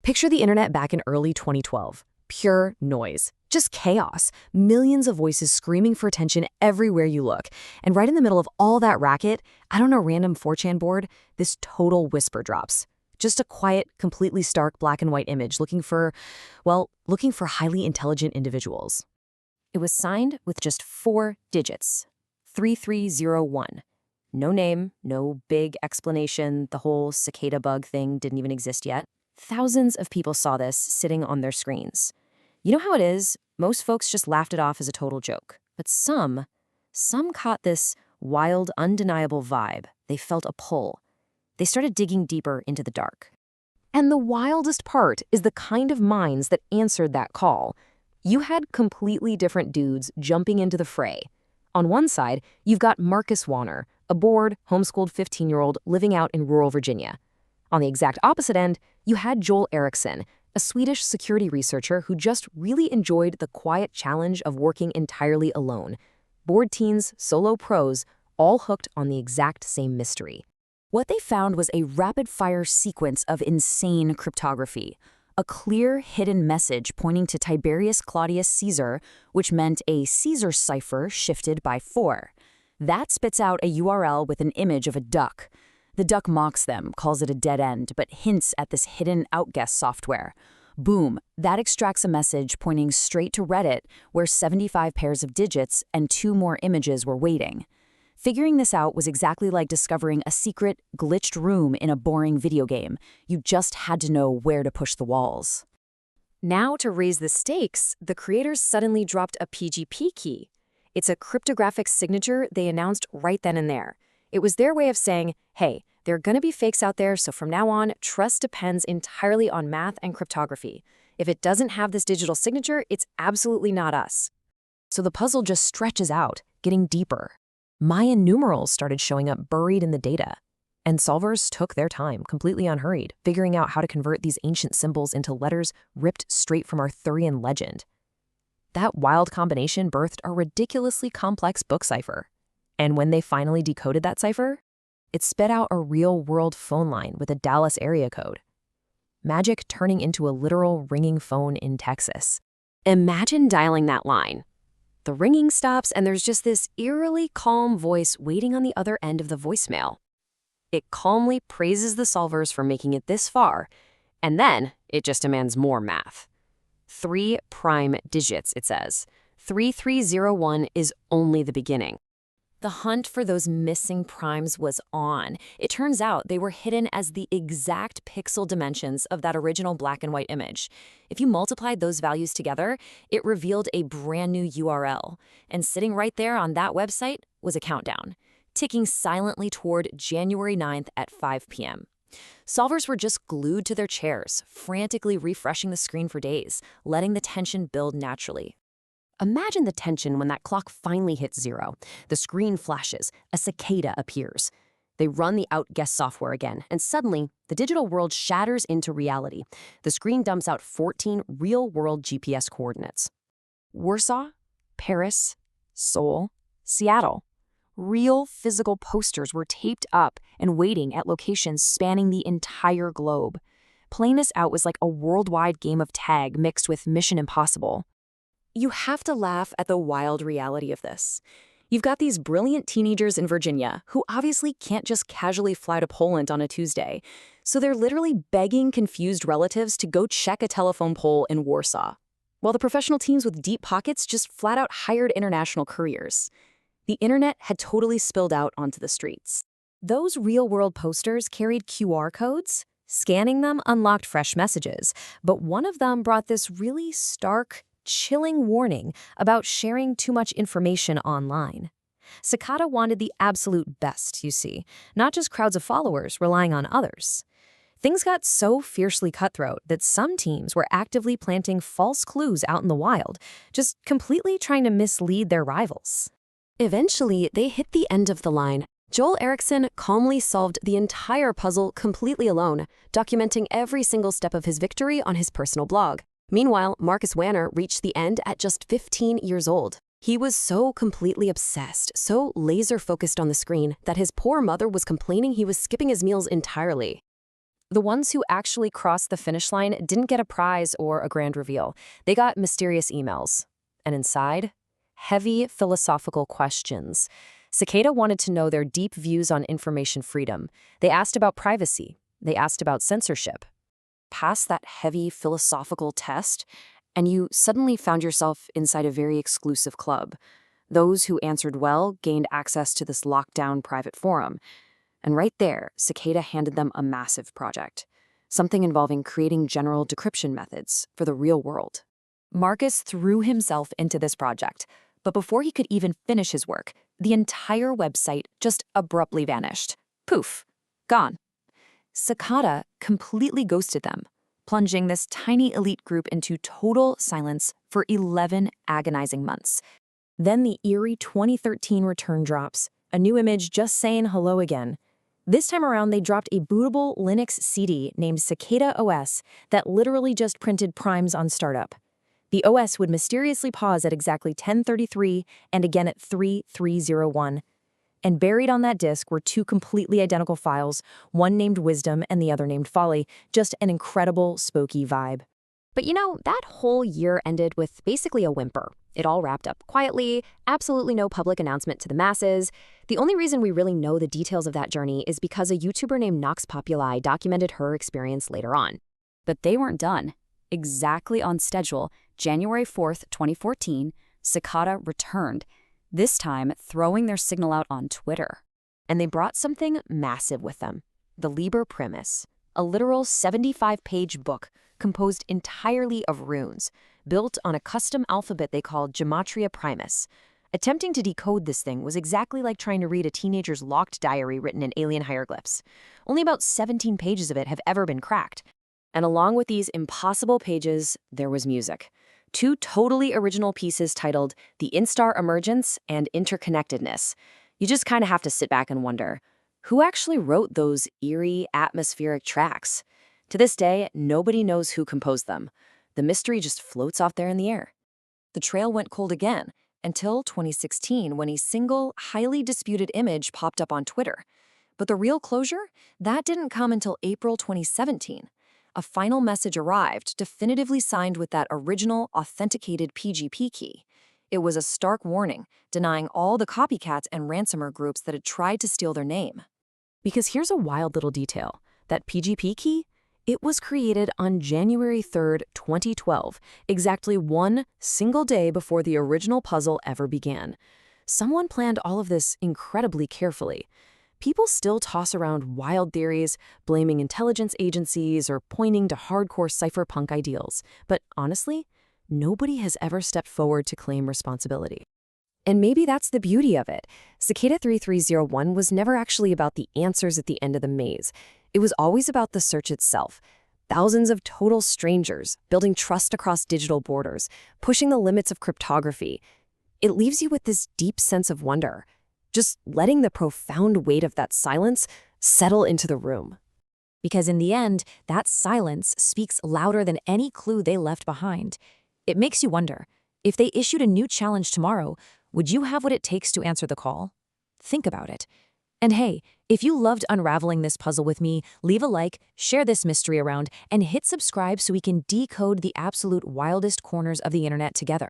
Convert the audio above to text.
Picture the internet back in early 2012. Pure noise. Just chaos. Millions of voices screaming for attention everywhere you look. And right in the middle of all that racket, out on a random 4chan board, this total whisper drops. Just a quiet, completely stark black and white image looking for highly intelligent individuals. It was signed with just 4 digits. 3301. No name, no big explanation. The whole cicada bug thing didn't even exist yet. Thousands of people saw this sitting on their screens. You know how it is? Most folks just laughed it off as a total joke. But some caught this wild, undeniable vibe. They felt a pull. They started digging deeper into the dark. And the wildest part is the kind of minds that answered that call. You had completely different dudes jumping into the fray. On one side, you've got Marcus Warner, a bored, homeschooled 15-year-old living out in rural Virginia. On the exact opposite end, you had Joel Eriksson, a Swedish security researcher who just really enjoyed the quiet challenge of working entirely alone. Bored teens, solo pros, all hooked on the exact same mystery. What they found was a rapid-fire sequence of insane cryptography, a clear hidden message pointing to Tiberius Claudius Caesar, which meant a Caesar cipher shifted by 4. That spits out a URL with an image of a duck. The duck mocks them, calls it a dead end, but hints at this hidden outguess software. Boom, that extracts a message pointing straight to Reddit, where 75 pairs of digits and 2 more images were waiting. Figuring this out was exactly like discovering a secret, glitched room in a boring video game. You just had to know where to push the walls. Now, to raise the stakes, the creators suddenly dropped a PGP key. It's a cryptographic signature they announced right then and there. It was their way of saying, hey, there are going to be fakes out there, so from now on, trust depends entirely on math and cryptography. If it doesn't have this digital signature, it's absolutely not us. So the puzzle just stretches out, getting deeper. Mayan numerals started showing up buried in the data. And solvers took their time, completely unhurried, figuring out how to convert these ancient symbols into letters ripped straight from Arthurian legend. That wild combination birthed a ridiculously complex book cipher. And when they finally decoded that cipher, it spit out a real-world phone line with a Dallas area code. Magic turning into a literal ringing phone in Texas. Imagine dialing that line. The ringing stops, and there's just this eerily calm voice waiting on the other end of the voicemail. It calmly praises the solvers for making it this far, and then it just demands more math. 3 prime digits, it says. 3301 is only the beginning. The hunt for those missing primes was on. It turns out they were hidden as the exact pixel dimensions of that original black and white image. If you multiplied those values together, it revealed a brand new URL. And sitting right there on that website was a countdown, ticking silently toward January 9th at 5 p.m. Solvers were just glued to their chairs, frantically refreshing the screen for days, letting the tension build naturally. Imagine the tension when that clock finally hits 0. The screen flashes, a cicada appears. They run the outguess software again, and suddenly, the digital world shatters into reality. The screen dumps out 14 real-world GPS coordinates. Warsaw, Paris, Seoul, Seattle. Real physical posters were taped up and waiting at locations spanning the entire globe. Playing this out was like a worldwide game of tag mixed with Mission Impossible. You have to laugh at the wild reality of this. You've got these brilliant teenagers in Virginia who obviously can't just casually fly to Poland on a Tuesday, so they're literally begging confused relatives to go check a telephone pole in Warsaw, while the professional teams with deep pockets just flat out hired international couriers. The internet had totally spilled out onto the streets. Those real-world posters carried QR codes. Scanning them unlocked fresh messages, but one of them brought this really stark, chilling warning about sharing too much information online. Cicada wanted the absolute best, you see, not just crowds of followers relying on others. Things got so fiercely cutthroat that some teams were actively planting false clues out in the wild, just completely trying to mislead their rivals. Eventually, they hit the end of the line. Joel Eriksson calmly solved the entire puzzle completely alone, documenting every single step of his victory on his personal blog. Meanwhile, Marcus Warner reached the end at just 15 years old. He was so completely obsessed, so laser-focused on the screen, that his poor mother was complaining he was skipping his meals entirely. The ones who actually crossed the finish line didn't get a prize or a grand reveal. They got mysterious emails. And inside, heavy philosophical questions. Cicada wanted to know their deep views on information freedom. They asked about privacy. They asked about censorship. Pass that heavy philosophical test, and you suddenly found yourself inside a very exclusive club. Those who answered well gained access to this locked-down private forum. And right there, Cicada handed them a massive project, something involving creating general decryption methods for the real world. Marcus threw himself into this project, but before he could even finish his work, the entire website just abruptly vanished. Poof, gone. Cicada completely ghosted them, plunging this tiny elite group into total silence for 11 agonizing months. Then the eerie 2013 return drops, a new image just saying hello again. This time around, they dropped a bootable Linux CD named Cicada OS that literally just printed primes on startup. The OS would mysteriously pause at exactly 10:33 and again at 3301. And buried on that disk were two completely identical files, one named Wisdom and the other named Folly, just an incredible, spooky vibe. But that whole year ended with basically a whimper. It all wrapped up quietly, absolutely no public announcement to the masses. The only reason we really know the details of that journey is because a YouTuber named Nox Populi documented her experience later on. But they weren't done. Exactly on schedule, January 4th, 2014, Cicada returned, this time throwing their signal out on Twitter. And they brought something massive with them, the Liber Primus, a literal 75-page book composed entirely of runes, built on a custom alphabet they called Gematria Primus. Attempting to decode this thing was exactly like trying to read a teenager's locked diary written in alien hieroglyphs. Only about 17 pages of it have ever been cracked. And along with these impossible pages, there was music. Two totally original pieces titled The Instar Emergence and Interconnectedness. You just kind of have to sit back and wonder, who actually wrote those eerie, atmospheric tracks? To this day, nobody knows who composed them. The mystery just floats off there in the air. The trail went cold again until 2016 when a single, highly disputed image popped up on Twitter. But the real closure? That didn't come until April 2017. A final message arrived, definitively signed with that original, authenticated PGP key. It was a stark warning, denying all the copycats and ransomer groups that had tried to steal their name. Because here's a wild little detail. That PGP key? It was created on January 3rd, 2012, exactly one single day before the original puzzle ever began. Someone planned all of this incredibly carefully. People still toss around wild theories, blaming intelligence agencies or pointing to hardcore cypherpunk ideals. But honestly, nobody has ever stepped forward to claim responsibility. And maybe that's the beauty of it. Cicada 3301 was never actually about the answers at the end of the maze. It was always about the search itself. Thousands of total strangers, building trust across digital borders, pushing the limits of cryptography. It leaves you with this deep sense of wonder, just letting the profound weight of that silence settle into the room. Because in the end, that silence speaks louder than any clue they left behind. It makes you wonder, if they issued a new challenge tomorrow, would you have what it takes to answer the call? Think about it. And hey, if you loved unraveling this puzzle with me, leave a like, share this mystery around, and hit subscribe so we can decode the absolute wildest corners of the internet together.